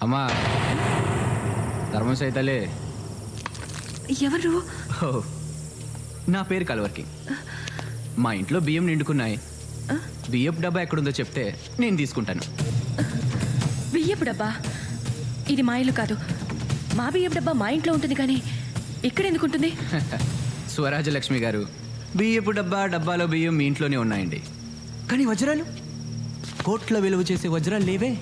అమ్మా ధర్మం సైతలే. ఎవరు? నా పేరు కలవర్కి. మా ఇంట్లో బియ్యం నిండుకున్నాయి. బియ్యపు డబ్బా ఎక్కడుందో చెప్తే నేను తీసుకుంటాను. బియ్యపు డబ్బా? ఇది మా ఇల్లు కాదు. మా బియ్యపు డబ్బా మా ఇంట్లో ఉంటుంది కానీ ఇక్కడ ఎందుకు ఉంటుంది? స్వరాజలక్ష్మి గారు, బియ్యపు డబ్బాలో బియ్యం మీ ఇంట్లోనే ఉన్నాయండి. కానీ వజ్రాలు, కోట్ల విలువ చేసే వజ్రాలు లేవే.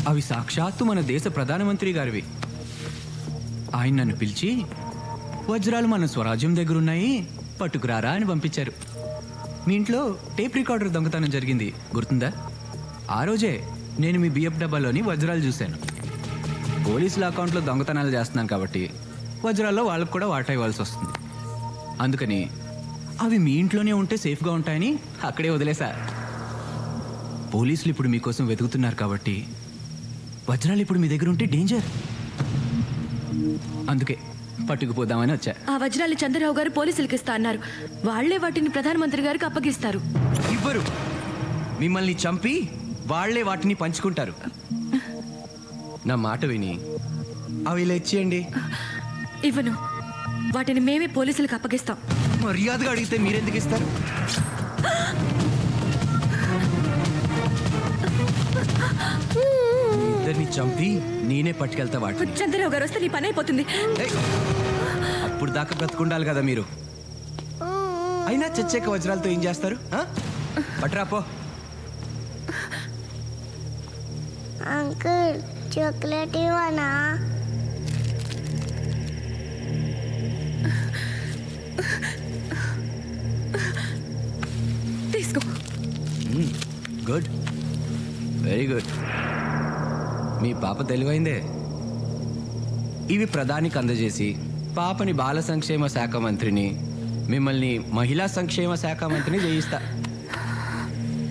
అవి సాక్షాత్తు మన దేశ ప్రధానమంత్రి గారివి. ఆయన నన్ను పిలిచి వజ్రాలు మన స్వరాజ్యం దగ్గరున్నాయి, పట్టుకురారా అని పంపించారు. మీ ఇంట్లో టేప్ రికార్డర్ దొంగతనం జరిగింది గుర్తుందా? ఆ రోజే నేను మీ బియ్యపు డబ్బాలోని వజ్రాలు చూశాను. పోలీసుల అకౌంట్లో దొంగతనాలు చేస్తున్నాం కాబట్టి వజ్రాల్లో వాళ్ళకు కూడా వాటా ఇవ్వాల్సి వస్తుంది. అందుకని అవి మీ ఇంట్లోనే ఉంటే సేఫ్గా ఉంటాయని అక్కడే వదిలేసా. పోలీసులు ఇప్పుడు మీకోసం వెతుకుతున్నారు కాబట్టి వజ్రాలు ఇప్పుడు మీ దగ్గర ఉంటే డేంజర్. అందుకే పట్టుకుపోదామని వచ్చా. ఆ వజ్రాలు చంద్రరావు గారు పోలీసులకు ఇస్తా అన్నారు. వాళ్లే వాటిని ప్రధానమంత్రి గారికి అప్పగిస్తారు. ఇవ్వరు. మిమ్మల్ని చంపి వాళ్లే వాటిని పంచుకుంటారు. నా మాట విని అవి ఇలా ఇచ్చేయండి. ఇవ్వను. వాటిని మేమే పోలీసులకు అప్పగిస్తాం. మర్యాదగా అడిగితే మీరెందుకు ఇస్తారు? ఇద్దరిని చంపి నేనే పట్టుకెళ్తా వాటిని. చంద్రరావు గారు వస్తే నీ పని అయిపోతుంది. అప్పుడు దాకా బ్రతుకుండాలి కదా మీరు. అయినా చచ్చాక వజ్రాలతో ఏం చేస్తారు? పట్రాపో. అంకుల్ చాక్లెట్ ఇవ్వనా? తీసుకో. Good, very good. మీ పాప తెలివైందే. ఇవి ప్రధానికి అందజేసి పాపని బాల సంక్షేమ శాఖ మంత్రిని, మిమ్మల్ని మహిళా సంక్షేమ శాఖ మంత్రిని చేయిస్తా.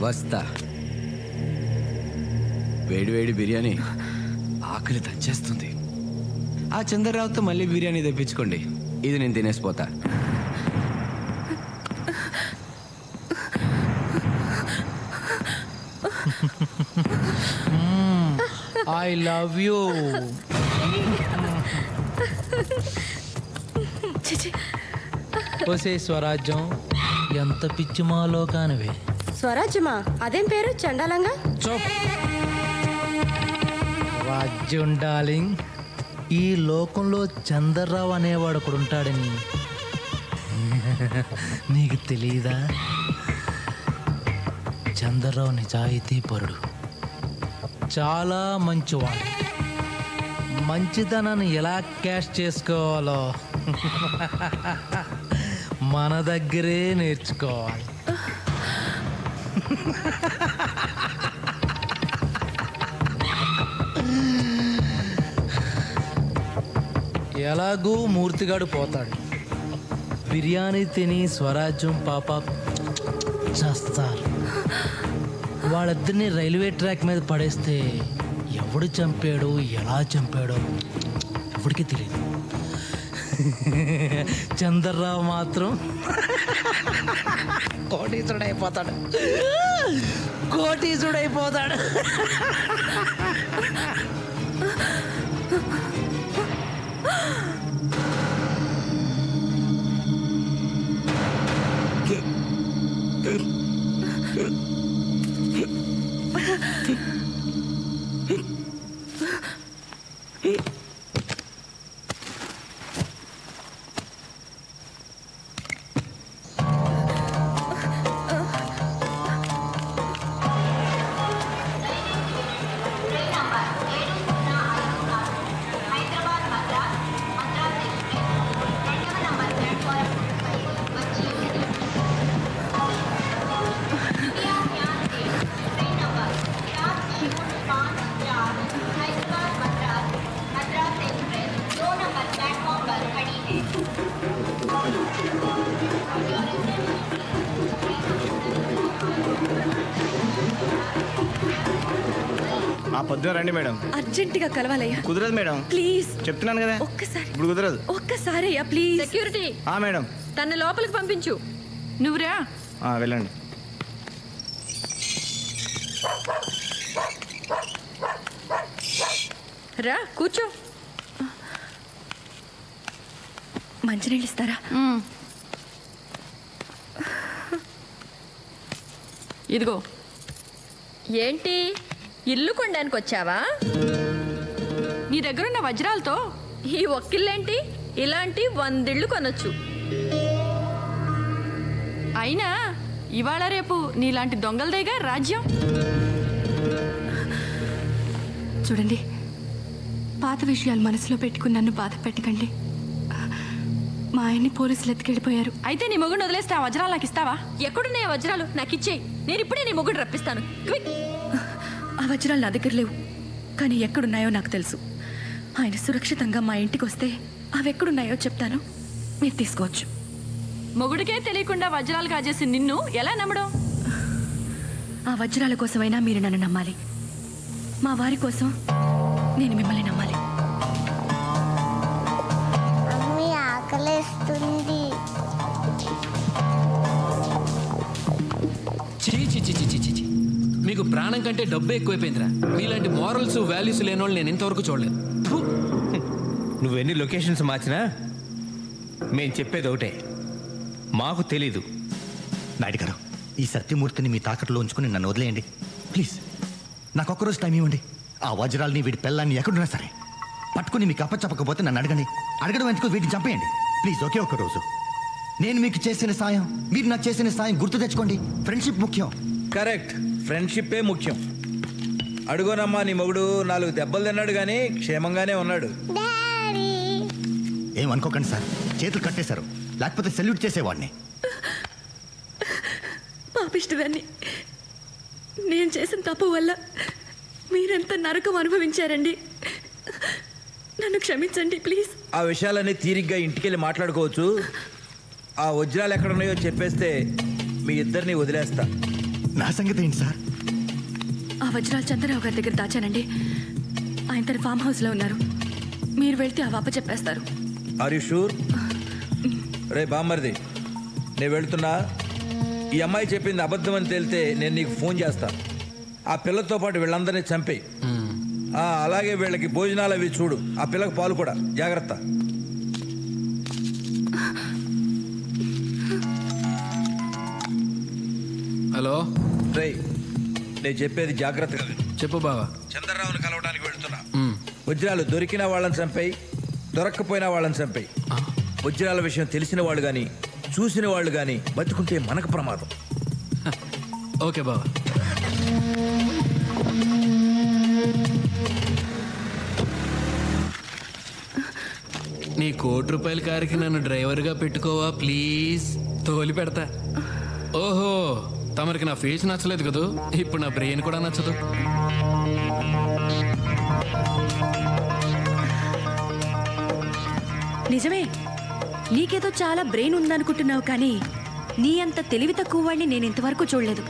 వస్తా. వేడివేడి బిర్యానీ ఆకలి దంచేస్తుంది. ఆ చంద్రరావుతో మళ్ళీ బిర్యానీ తెప్పించుకోండి. ఇది నేను తినేసిపోతా. I love you. ఓసే స్వరాజ్యం, ఎంత పిచ్చి మాలో కానివే. స్వరాజ్యమా? అదేం పేరు చండాలంగా? రాజ్యం డార్లింగ్, ఈ లోకంలో చంద్రరావు అనేవాడు ఒకడు ఉంటాడని నీకు తెలీదా? చంద్రరావు నిజాయితీ పరుడు, చాలా మంచివాడు. మంచితనాన్ని ఎలా క్యాష్ చేసుకోవాలో మన దగ్గరే నేర్చుకోవాలి. ఎలాగూ మూర్తిగాడు పోతాడు. బిర్యానీ తిని స్వరాజ్యం పాప చేస్తారు. వాళ్ళిద్దరిని రైల్వే ట్రాక్ మీద పడేస్తే ఎవడు చంపాడో ఎలా చంపాడో ఎవడికి తెలియదు. చంద్రరావు మాత్రం కోటీసుడైపోతాడు. కోటీసుడైపోతాడు. పొద్దున రండి మేడం. అర్జెంటుగా కలవాలయ్యా. కుదరదు మేడం. ప్లీజ్ చెప్తున్నాను కదా, ఒక్కసారి. ఇప్పుడు కుదరదు. ఒక్కసారి అయ్యా ప్లీజ్. సెక్యూరిటీ మేడం, తన లోపలికి పంపించు. నువ్వురా. వెళ్ళండి. రా కూర్చో. మంచినీళ్ళు ఇస్తారా? ఇదిగో. ఏంటి ఇల్లు కొనడానికి వచ్చావా? నీ దగ్గరున్న వజ్రాలతో ఈ ఒక్కిళ్ళేంటి, ఇలాంటి 100 ఇళ్ళు కొనొచ్చు. అయినా ఇవాళ రేపు నీలాంటి దొంగలదేగా రాజ్యం. చూడండి, పాత విషయాలు మనసులో పెట్టుకుని నన్ను బాధ పెట్టకండి. మా ఆయన్ని పోలీసులు ఎత్తుకెళ్ళిపోయారు. అయితే నీ మొగుడు వదిలేస్తే ఆ వజ్రాలు నాకు ఇస్తావా? ఎక్కడున్నాయి ఆ వజ్రాలు? నాకు ఇచ్చేయి. నేను ఇప్పుడే నీ మొగుడు రప్పిస్తాను. క్విక్. ఆ వజ్రాలు నా దగ్గర లేవు, కానీ ఎక్కడున్నాయో నాకు తెలుసు. ఆయన సురక్షితంగా మా ఇంటికి వస్తే అవి ఎక్కడున్నాయో చెప్తాను, మీరు తీసుకోవచ్చు. మొగుడికే తెలియకుండా వజ్రాలు కాజేసి నిన్ను ఎలా నమ్మడం? ఆ వజ్రాల కోసమైనా మీరు నన్ను నమ్మాలి. మా వారి కోసం నేను మిమ్మల్ని నమ్మాలి. మమ్మీ ఆకలిస్తుంది. చీ చీ చీ చీ చీ చీ చీ. మీకు ప్రాణం కంటే డబ్బు ఎక్కువైపోయిందిరా. మీలాంటి మోరల్స్ వాల్యూస్ లేని వాళ్ళు నేను ఇంతవరకు చూడలేదు. ఫు. నువ్వెన్ని లొకేషన్స్ మార్చినా మేం చెప్పేది ఒకటే, మాకు తెలీదు. నాయుడు గారు, ఈ సత్యమూర్తిని మీ తాకట్లో ఉంచుకుని నన్ను వదిలేయండి ప్లీజ్. నాకు ఒక్కరోజు టైం ఇవ్వండి. ఆ వజ్రాల్ని వీడి పిల్లల్ని ఎక్కడున్నా సరే పట్టుకుని మీకు అప్పచెప్పకపోతే నన్ను అడగండి. అడగడం ఎందుకు, వీటిని చంపేయండి ప్లీజ్. ఒకే ఒక్క రోజు నేను మీకు చేసిన సాయం, మీరు నాకు చేసిన సాయం గుర్తు తెచ్చుకోండి. ఫ్రెండ్షిప్ ముఖ్యం. కరెక్ట్, ఫ్రెండ్షిప్పే ముఖ్యం. అడుగోనమ్మా, నీ మొగుడు 4 దెబ్బలు తిన్నాడు కానీ క్షేమంగానే ఉన్నాడు. డాడీ ఏమనుకోకండి సార్, చేతులు కట్టేశారు, లేకపోతే సెల్యూట్ చేసేవాడిని. పాపిష్టిదాన్ని. నేను చేసిన తప్పు వల్ల మీరెంత నరకం అనుభవించారండి. నన్ను క్షమించండి ప్లీజ్. ఆ విషయాలన్నీ తీరిగ్గా ఇంటికెళ్ళి మాట్లాడుకోవచ్చు. ఆ వజ్రాలు ఎక్కడున్నాయో చెప్పేస్తే మీ ఇద్దరిని వదిలేస్తా. నా సంగతి ఏంటి సార్? ఆ వజ్రాలు చంద్రరావు గారి దగ్గర దాచానండి. ఆయన తన ఫామ్ హౌస్లో ఉన్నారు. మీరు వెళ్తే ఆ వాప చెప్పేస్తారు. Are you sure? రే బామ్మర్ది, నేను వెళ్తున్నా. ఈ అమ్మాయి చెప్పింది అబద్ధం అని తేలితే నేను నీకు ఫోన్ చేస్తా. ఆ పిల్లతో పాటు వీళ్ళందరినీ చంపేయి. అలాగే వీళ్ళకి భోజనాలు అవి చూడు. ఆ పిల్లకి పాలు కూడా, జాగ్రత్త. హలో. రేయ్, నేను చెప్పేది జాగ్రత్తగా విను. చెప్పు బావా. చంద్రరావుని కలవడానికి వెళ్తున్నా. వజ్రాలు దొరికిన వాళ్ళని చంపేయి, దొరక్కపోయినా వాళ్ళని చంపేయి. వజ్రాల విషయం తెలిసిన వాళ్ళు కానీ చూసిన వాళ్ళు కానీ బతుకుంటే మనకు ప్రమాదం. ఓకే బావా. నీ ₹1,00,00,000 కారుకి నన్ను డ్రైవర్గా పెట్టుకోవా ప్లీజ్? తోలి పెడతా. ఓహో, తమరికి నా ఫేస్ నచ్చలేదు కదూ, ఇప్పుడు నా బ్రెయిన్ కూడా నచ్చదు. నిజమే, నీకేదో చాలా బ్రెయిన్ ఉందనుకుంటున్నావు, కానీ నీ అంత తెలివి తక్కువ వాడిని నేను ఇంతవరకు చూడలేదు.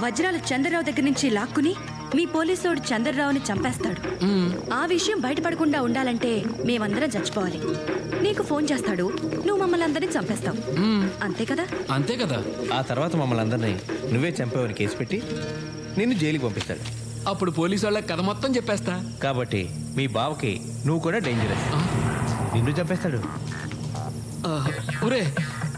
వజ్రాలు చంద్రరావు దగ్గర నుంచి లాక్కుని మీ పోలీసోడు చంద్రరావుని చంపేస్తాడు. ఆ విషయం బయటపడకుండా ఉండాలంటే మేమందరం చచ్చిపోవాలి. నీకు ఫోన్ చేస్తాడు, నువ్వు మమ్మల్ని అందరినీ చంపేస్తావు. అంతే కదా? అంతే కదా. ఆ తర్వాత మమ్మల్ని అందరినీ నువ్వే చంపావని కేసు పెట్టి నిన్ను జైలుకి పంపిస్తాడు. అప్పుడు పోలీసు వాళ్ళకి కథ మొత్తం చెప్పేస్తా. కాబట్టి మీ బావకి నువ్వు కూడా డేంజరస్. నిన్ను చంపేస్తాడు. ఒరే,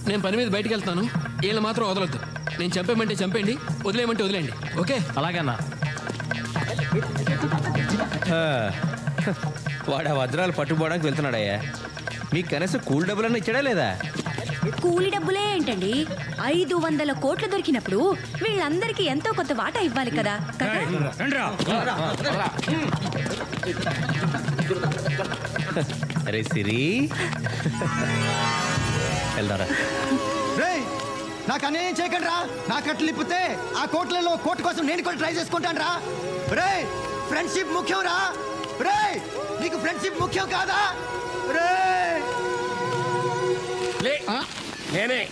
నేను పని మీద బయటికి వెళ్తాను. వీళ్ళు మాత్రం వదలొద్దు. నేను చంపేయమంటే చంపేయండి, వదిలేయమంటే వదిలేయండి. ఓకే? అలాగన్నా. వాడు ఆ వజ్రాలు పట్టుకోవడానికి వెళ్తున్నాడయ్యా. మీకు కనీసం కూల్ డబ్బులన్నా ఇచ్చాడా లేదా? కూలి డబ్బులే ఏంటండి, 500 కోట్లు దొరికినప్పుడు వీళ్ళందరికీ ఎంతో కొంత వాటా ఇవ్వాలి కదా. అరే సిరి, వెళ్దారా. రేయ్, నాకు అన్యాయం చేయకండి రా. నా కట్లు ఇప్పితే ఆ కోట్లలో కోర్టు కోసం నేను కూడా ట్రై చేసుకుంటాను రా. రే, ఫ్రెండ్షిప్ ముఖ్యం రా. రే, నీకు ఫ్రెండ్షిప్ ముఖ్యం కాదా? రే, నేనే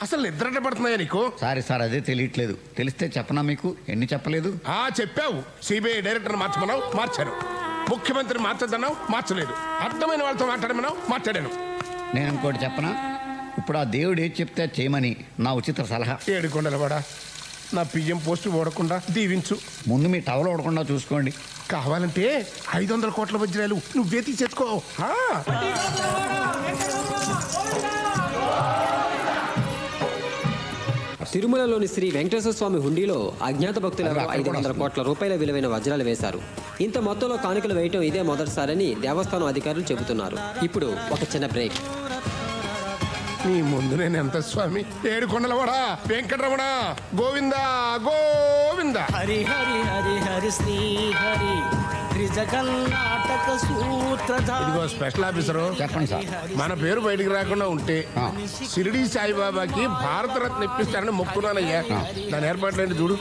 అసలు నిద్ర పడుతున్నాయా నీకు? సారీ సార్, అదే తెలియట్లేదు. తెలిస్తే చెప్పనా మీకు? ఎన్ని చెప్పలేదు? చెప్పావు. సిబిఐ డైరెక్టర్ మార్చమన్నావు, మార్చాను. ముఖ్యమంత్రి మార్చద్దన్నావు, మార్చలేదు. అర్థమైన వాళ్ళతో మాట్లాడమన్నావు, మాట్లాడాను. నేను ఇంకోటి చెప్పనా? ఇప్పుడు ఆ దేవుడు ఏది చెప్తే చేయమని నా ఉచిత సలహా. 7 కొండలవాడా, నా పిఎం పోస్ట్ ఓడకుండా దీవించు. ముందు మీ టవల్ ఓడకుండా చూసుకోండి. కావాలంటే 500 కోట్ల వజ్రాలు నువ్వే తీసేసుకో. ఆ. తిరుమలలోని శ్రీ వెంకటేశ్వర స్వామి హుండీలో అజ్ఞాత భక్తులకు 500 కోట్ల రూపాయల విలువైన వజ్రాలు వేశారు. ఇంత మొత్తంలో కానుకలు వేయటం ఇదే మొదటిసారని దేవస్థానం అధికారులు చెబుతున్నారు. ఇప్పుడు ఒక చిన్న బ్రేక్. నీ ముందు నేను ఎంత స్వామి. ఏడుకొండలవాడా వెంకటరమణ గోవిందా గోవిందా. హరి హరి హరి హరి శ్రీ హరి త్రిజగన్నాటక సూత్రధారి. ఇదిగో స్పెషల్ ఆఫీసరు, చెప్పండి సార్. మన పేరు బయటికి రాకుండా ఉంటే షిరిడి సాయిబాబాకి భారతరత్న ఇప్పిస్తారని మొక్కున్నానయ్యా. దాని ఏర్పాట్లేంటి చూడు.